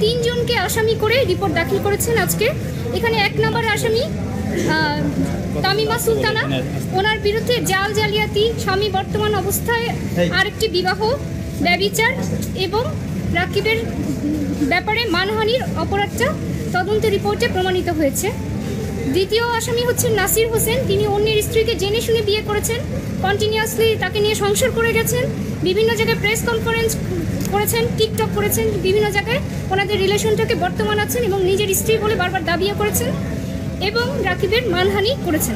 তিনজনকে আসামি করে রিপোর্ট দাখিল করেছেন আজকে। এখানে 1 নম্বর আসামি তামিমা সুলতানা, ওনার বিরুদ্ধে জালিয়াতি, স্বামী বর্তমান অবস্থায় আরেকটি বিবাহ, ব্যভিচার এবং রাকিবের ব্যাপারে মানহানির অপরাধটা তদন্ত রিপোর্টে প্রমাণিত হয়েছে। দ্বিতীয় আসামি হচ্ছেন নাসির হোসেন। তিনি অন্যের স্ত্রীকে জেনে শুনে বিয়ে করেছেন, কন্টিনিউয়াসলি তাকে নিয়ে সংসার করে গেছেন, বিভিন্ন জায়গায় প্রেস কনফারেন্স করেছেন, টিকটক করেছেন, বিভিন্ন জায়গায় ওনাদের রিলেশনটাকে বর্তমান আছেন এবং নিজের স্ত্রী বলে বারবার দাবিও করেছেন এবং রাকিবের মানহানি করেছেন।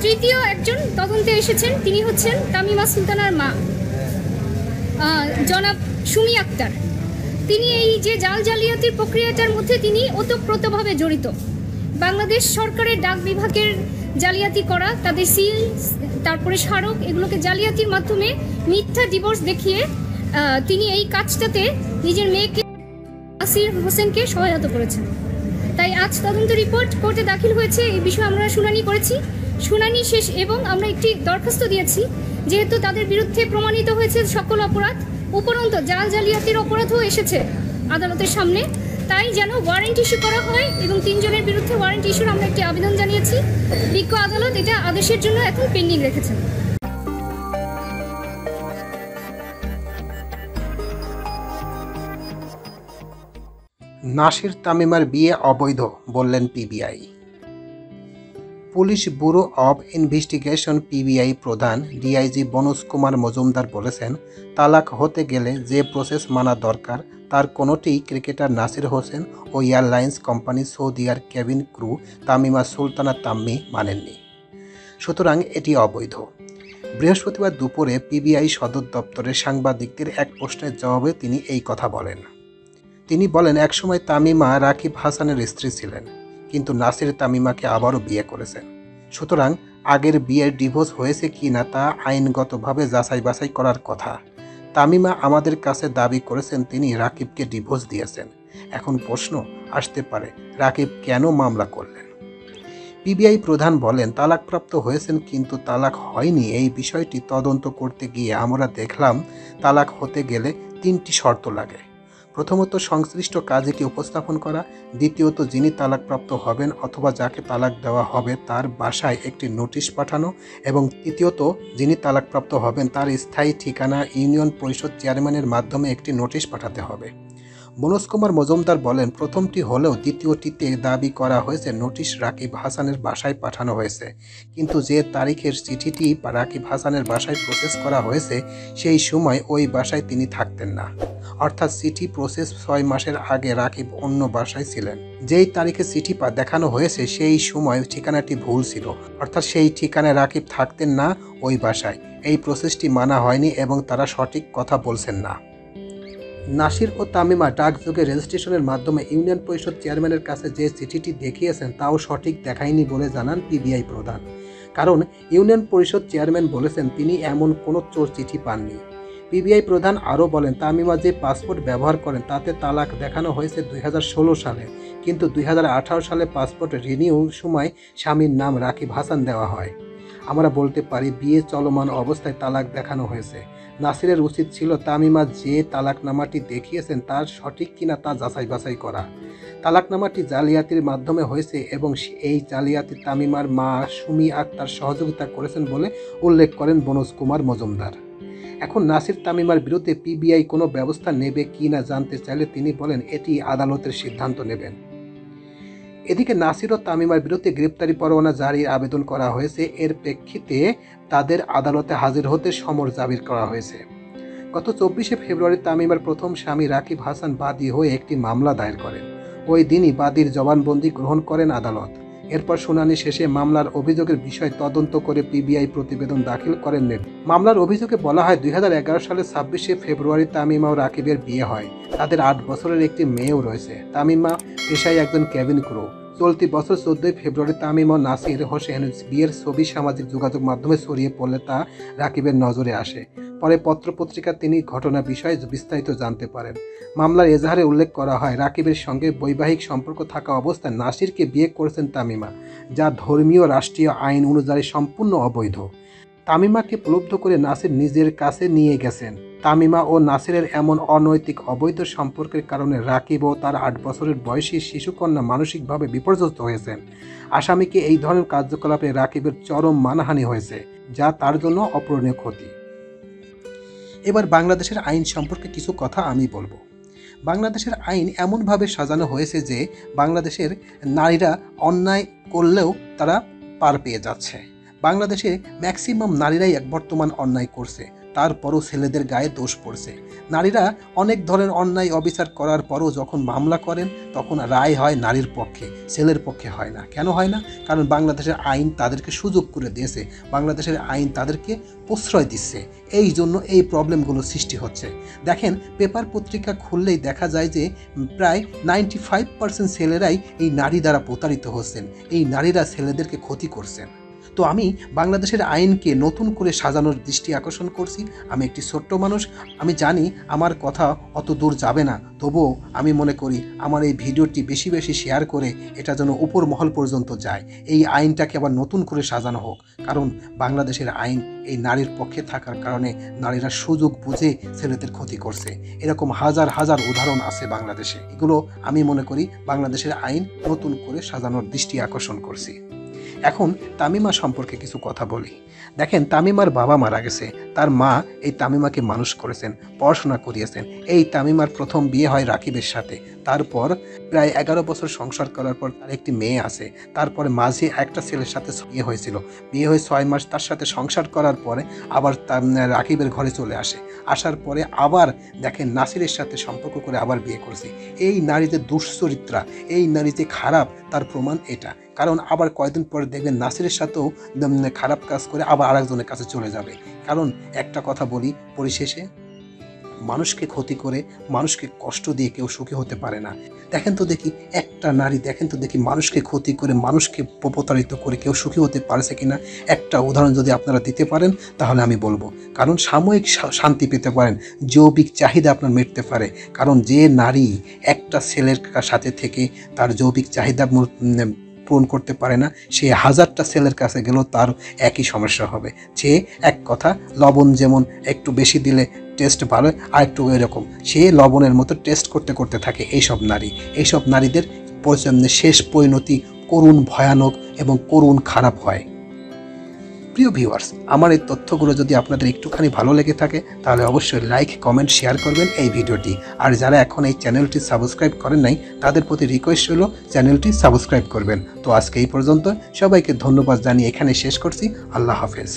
তৃতীয় একজন তদন্তে এসেছেন, তিনি হচ্ছেন তামিমা সুলতানার মা জনাব সুমি আক্তার। তিনি এই যে জালিয়াতির প্রক্রিয়াটার মধ্যে তিনি ওতপ্রোতভাবে জড়িত। বাংলাদেশ সরকারের ডাক বিভাগের জালিয়াতি করা, তাদের সিল, তারপরে স্মারক, এগুলোকে জালিয়াতির মাধ্যমে মিথ্যা ডিভোর্স দেখিয়ে তিনি এই কাজটাতে নিজের মেয়েকে নাসির হোসেনকে সহায়তা করেছেন। তাই আজ তদন্ত রিপোর্ট কোর্টে দাখিল হয়েছে। এই বিষয়ে আমরা শুনানি করেছি, শুনানি শেষ এবং আমরা একটি দরখাস্ত দিয়েছি, যেহেতু তাদের বিরুদ্ধে প্রমাণিত হয়েছে সকল অপরাধ, উপরন্ত জালিয়াতির অপরাধও এসেছে আদালতের সামনে, তাই যেন ওয়ারেন্ট ইস্যু করা হয় এবং 3 জনের বিরুদ্ধে ওয়ারেন্ট ইস্যুর আমরা একটি আবেদন জানিয়েছি। বিজ্ঞ আদালত এটা আদেশের জন্য এখন পেন্ডিং রেখেছেন। নাসির তামিমার বিয়ে অবৈধ বললেন PBI. Police bureau of investigation PBI প্রধান ডিআইজি বনোজ কুমার মজুমদার বলেছেন, তালাক হতে গেলে যে প্রসেস মানা দরকার তার কোনোটিই ক্রিকেটার নাসির হোসেন ও এয়ারলাইন্স কোম্পানি সৌদিয়ার কেবিন ক্রু তামিমা সুলতানা তাম্মি মানেননি, সুতরাং এটি অবৈধ। বৃহস্পতিবার দুপুরে পিবিআই সদর দপ্তরে সাংবাদিকদের এক প্রশ্নের জবাবে তিনি এই কথা বলেন। তিনি বলেন, একসময় তামিমা রাকিব হাসানের স্ত্রী ছিলেন, কিন্তু নাসির তামিমাকে আবারও বিয়ে করেছেন। সুতরাং আগের বিয়ের ডিভোর্স হয়েছে কি না তা আইনগতভাবে যাচাই বাছাই করার কথা। তামিমা আমাদের কাছে দাবি করেছেন তিনি রাকিবকে ডিভোর্স দিয়েছেন। এখন প্রশ্ন আসতে পারে, রাকিব কেন মামলা করলেন? পিবিআই প্রধান বলেন, তালাকপ্রাপ্ত হয়েছেন কিন্তু তালাক হয়নি এই বিষয়টি তদন্ত করতে গিয়ে আমরা দেখলাম তালাক হতে গেলে 3টি শর্ত লাগে। প্রথমত, সংশ্লিষ্ট কাজীকে উপস্থাপন করা, দ্বিতীয়ত, যিনি তালাকপ্রাপ্ত হবেন অথবা যাকে তালাক দেওয়া হবে তার বাসায় একটি নোটিশ পাঠানো, এবং তৃতীয়ত, যিনি তালাকপ্রাপ্ত হবেন তার স্থায়ী ঠিকানা ইউনিয়ন পরিষদ চেয়ারম্যানের মাধ্যমে একটি নোটিশ পাঠাতে হবে। বনোজ কুমার মজুমদার বলেন, প্রথমটি হলেও দ্বিতীয়টিতে দাবি করা হয়েছে নোটিশ রাকিব হাসানের বাসায় পাঠানো হয়েছে, কিন্তু যে তারিখের চিঠিটি রাকিব হাসানের বাসায় প্রসেস করা হয়েছে সেই সময় ওই বাসায় তিনি থাকতেন না। অর্থাৎ চিঠি প্রসেস 6 মাসের আগে রাকিব অন্য বাসায় ছিলেন। যেই তারিখে চিঠি দেখানো হয়েছে সেই সময় ঠিকানাটি ভুল ছিল, অর্থাৎ সেই ঠিকানায় রাকিব থাকতেন না ওই বাসায়। এই প্রসেসটি মানা হয়নি এবং তারা সঠিক কথা বলছেন না। নাসির ও তামিমা ডাকযোগে রেজিস্ট্রেশনের মাধ্যমে ইউনিয়ন পরিষদ চেয়ারম্যানের কাছে যে চিঠিটি দেখিয়েছেন তাও সঠিক দেখায়নি বলে জানান পিবিআই প্রধান। কারণ ইউনিয়ন পরিষদ চেয়ারম্যান বলেছেন তিনি এমন কোনো চোর চিঠি পাননি। পিবিআই প্রধান আরও বলেন, তামিমা যে পাসপোর্ট ব্যবহার করেন তাতে তালাক দেখানো হয়েছে 2016 সালে, কিন্তু 2018 সালে পাসপোর্ট রিনিউ সময় স্বামীর নাম রাকিব হাসান দেওয়া হয়। আমরা বলতে পারি বিয়ে চলমান অবস্থায় তালাক দেখানো হয়েছে। নাসিরের উচিত ছিল তামিমা যে তালাকনামাটি দেখিয়েছেন তার সঠিক কিনা তা যাচাই বাছাই করা। তালাকনামাটি জালিয়াতির মাধ্যমে হয়েছে এবং এই জালিয়াতি তামিমার মা সুমি আক্তার সহযোগিতা করেছেন বলে উল্লেখ করেন বনোজ কুমার মজুমদার। এখন নাসির তামিমার বিরুদ্ধে পিবিআই কোনো ব্যবস্থা নেবে কি না জানতে চাইলে তিনি বলেন, এটি আদালতের সিদ্ধান্ত নেবেন। এদিকে নাসির ও তামিমার বিরুদ্ধে গ্রেপ্তারি পরোয়ানা জারির আবেদন করা হয়েছে। এর প্রেক্ষিতে তাদের আদালতে হাজির হতে সমন জারি করা হয়েছে। গত 24শে ফেব্রুয়ারি তামিমার প্রথম স্বামী রাকিব হাসান বাদী হয়ে একটি মামলা দায়ের করেন। ওই দিনই বাদীর জবানবন্দি গ্রহণ করেন আদালত। এরপর শুনানি শেষে মামলার অভিযোগের বিষয় তদন্ত করে পিবিআই প্রতিবেদন দাখিল করেন। মামলার অভিযোগে বলা হয় 2011 সালের 26শে ফেব্রুয়ারি তামিমা ও রাকিবের বিয়ে হয়। তাদের 8 বছরের একটি মেয়েও রয়েছে। তামিমা পেশায় একজন কেবিন ক্রু। চলতি বছর 14 ফেব্রুয়ারি তামিমা ও নাসির হোসেন বিয়ের ছবি সামাজিক যোগাযোগ মাধ্যমে ছড়িয়ে পড়লে তা রাকিবের নজরে আসে। পরে পত্রপত্রিকা তিনি ঘটনা বিষয়ে বিস্তারিত জানতে পারেন। মামলার এজাহারে উল্লেখ করা হয়, রাকিবের সঙ্গে বৈবাহিক সম্পর্ক থাকা অবস্থায় নাসিরকে বিয়ে করেছেন তামিমা, যা ধর্মীয় রাষ্ট্রীয় আইন অনুযায়ী সম্পূর্ণ অবৈধ। তামিমাকে প্রলুব্ধ করে নাসির নিজের কাছে নিয়ে গেছেন। তামিমা ও নাসিরের এমন অনৈতিক অবৈধ সম্পর্কের কারণে রাকিব ও তার 8 বছরের বয়সী শিশুকন্যা মানসিকভাবে বিপর্যস্ত হয়েছেন। আসামিকে এই ধরনের কার্যকলাপে রাকিবের চরম মানহানি হয়েছে, যা তার জন্য অপূরণীয় ক্ষতি। এবার বাংলাদেশের আইন সম্পর্কে কিছু কথা আমি বলবো। বাংলাদেশের আইন এমনভাবে সাজানো হয়েছে যে বাংলাদেশের নারীরা অন্যায় করলেও তারা পার পেয়ে যাচ্ছে। বাংলাদেশে ম্যাক্সিমাম নারীরাই বর্তমান অন্যায় করছে, তারপরও ছেলেদের গায়ে দোষ পড়ছে। নারীরা অনেক ধরনের অন্যায় অবিচার করার পরও যখন মামলা করেন তখন রায় হয় নারীর পক্ষে, ছেলের পক্ষে হয় না। কেন হয় না? কারণ বাংলাদেশের আইন তাদেরকে সুযোগ করে দিয়েছে, বাংলাদেশের আইন তাদেরকে প্রশ্রয় দিচ্ছে। এই জন্য এই প্রবলেমগুলো সৃষ্টি হচ্ছে। দেখেন, পেপার পত্রিকা খুললেই দেখা যায় যে প্রায় 95% ছেলেরাই এই নারী দ্বারা প্রতারিত হচ্ছেন, এই নারীরা ছেলেদেরকে ক্ষতি করছেন। তো আমি বাংলাদেশের আইনকে নতুন করে সাজানোর দৃষ্টি আকর্ষণ করছি। আমি একটি ছোট্ট মানুষ, আমি জানি আমার কথা অত দূর যাবে না, তবুও আমি মনে করি আমার এই ভিডিওটি বেশি বেশি শেয়ার করে এটা যেন উপর মহল পর্যন্ত যায়। এই আইনটাকে আবার নতুন করে সাজানো হোক, কারণ বাংলাদেশের আইন এই নারীর পক্ষে থাকার কারণে নারীরা সুযোগ বুঝে ছেলেদের ক্ষতি করছে। এরকম হাজার হাজার উদাহরণ আছে বাংলাদেশে। এগুলো আমি মনে করি বাংলাদেশের আইন নতুন করে সাজানোর দৃষ্টি আকর্ষণ করছি। এখন তামিমা সম্পর্কে কিছু কথা বলি। দেখেন, তামিমার বাবা মারা গেছে, তার মা এই তামিমাকে মানুষ করেছেন, পড়াশোনা করিয়েছেন। এই তামিমার প্রথম বিয়ে হয় রাকিবের সাথে, তারপর প্রায় 11 বছর সংসার করার পর তার একটি মেয়ে আছে। তারপরে মাঝে একটা ছেলের সাথে বিয়ে হয়েছিল, বিয়ে হয়ে 6 মাস তার সাথে সংসার করার পরে আবার তার রাকিবের ঘরে চলে আসে। আসার পরে আবার দেখেন নাসিরের সাথে সম্পর্ক করে আবার বিয়ে করছে। এই নারী যে দুশ্চরিত্রা, এই নারী যে খারাপ, তার প্রমাণ এটা। কারণ আবার কয়েকদিন পরে দেখবেন নাসিরের সাথেও খারাপ কাজ করে আবার আরেকজনের কাছে চলে যাবে। কারণ একটা কথা বলি, পরিশেষে মানুষকে ক্ষতি করে, মানুষকে কষ্ট দিয়ে কেউ সুখী হতে পারে না। দেখেন তো দেখি একটা নারী, দেখেন তো দেখি মানুষকে ক্ষতি করে, মানুষকে প্রতারিত করে কেউ সুখী হতে পারছে কিনা। একটা উদাহরণ যদি আপনারা দিতে পারেন তাহলে আমি বলবো। কারণ সাময়িক শান্তি পেতে পারেন, যৌবিক চাহিদা আপনার মিটতে পারে। কারণ যে নারী একটা ছেলের সাথে থেকে তার যৌবিক চাহিদা পূরণ করতে পারে না, সে 1000টা ছেলের কাছে গেলেও তার একই সমস্যা হবে। যে এক কথা, লবণ যেমন একটু বেশি দিলে টেস্ট ভালো, আর একটু এরকম সে লবণের মতো টেস্ট করতে করতে থাকে এইসব নারী। এইসব নারীদের শেষ পরিণতি করুণ, ভয়ানক এবং করুণ খারাপ হয়। প্রিয় ভিউয়ার্স, আমার এই তথ্যগুলো যদি আপনাদের একটুখানি ভালো লেগে থাকে তাহলে অবশ্যই লাইক, কমেন্ট, শেয়ার করবেন এই ভিডিওটি। আর যারা এখন এই চ্যানেলটি সাবস্ক্রাইব করেন নাই তাদের প্রতি রিকোয়েস্ট হলো চ্যানেলটি সাবস্ক্রাইব করবেন। তো আজকে এই পর্যন্ত, সবাইকে ধন্যবাদ জানিয়ে এখানে শেষ করছি। আল্লাহ হাফেজ।